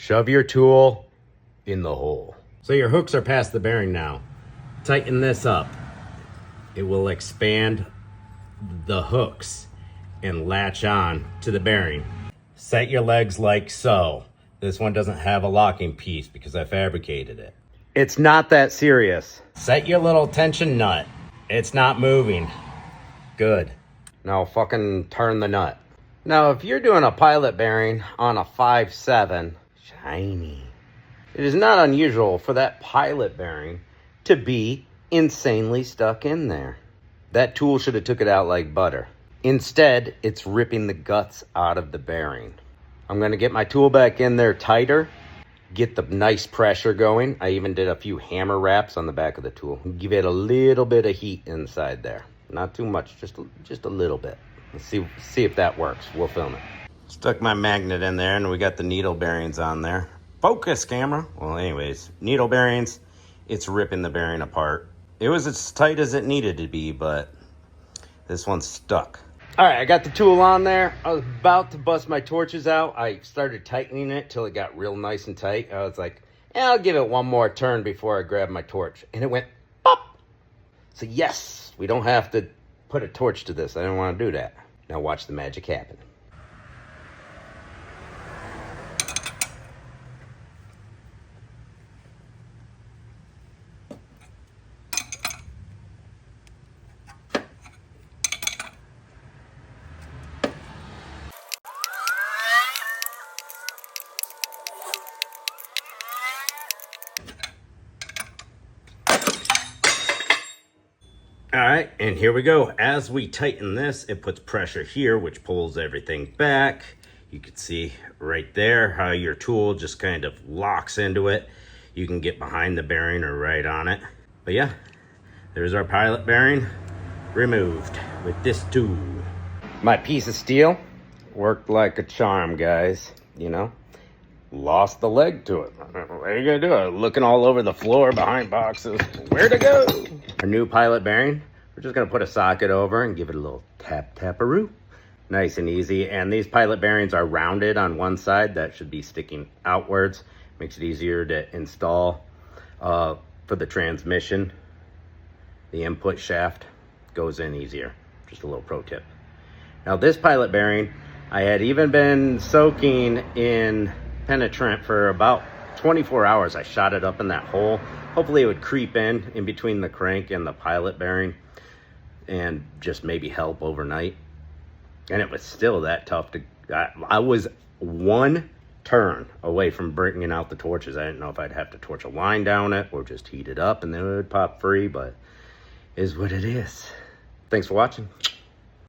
Shove your tool in the hole. So your hooks are past the bearing now. Tighten this up. It will expand the hooks and latch on to the bearing. Set your legs like so. This one doesn't have a locking piece because I fabricated it. It's not that serious. Set your little tension nut. It's not moving. Good. Now fucking turn the nut. Now if you're doing a pilot bearing on a 5.7, shiny, it is not unusual for that pilot bearing to be insanely stuck in there. That tool should have took it out like butter. Instead, it's ripping the guts out of the bearing. I'm gonna get my tool back in there tighter, get the nice pressure going. I even did a few hammer wraps on the back of the tool. Give it a little bit of heat inside there. Not too much, just a little bit. Let's see if that works. We'll film it. Stuck my magnet in there and we got the needle bearings on there. Focus, camera. Well, anyways, needle bearings, it's ripping the bearing apart. It was as tight as it needed to be, but this one's stuck. All right, I got the tool on there. I was about to bust my torches out. I started tightening it till it got real nice and tight. I was like, I'll give it one more turn before I grab my torch. And it went pop. So yes, we don't have to put a torch to this. I didn't want to do that. Now watch the magic happen. All right, and here we go. As we tighten this, it puts pressure here, which pulls everything back. You can see right there how your tool just kind of locks into it. You can get behind the bearing or right on it. But yeah, there's our pilot bearing removed with this tool. My piece of steel worked like a charm, guys. You know, lost the leg to it. What are you gonna do? Looking all over the floor behind boxes. Where to go? Our new pilot bearing, we're just gonna put a socket over and give it a little tap-taparoo. Nice and easy. And these pilot bearings are rounded on one side. That should be sticking outwards. Makes it easier to install. For the transmission, the input shaft goes in easier. Just a little pro tip. Now this pilot bearing, I had even been soaking in penetrant for about 24 hours. I shot it up in that hole. Hopefully it would creep in between the crank and the pilot bearing and just maybe help overnight. And it was still that tough to, I was one turn away from bringing out the torches. I didn't know if I'd have to torch a line down it or just heat it up and then it would pop free, but it is what it is. Thanks for watching.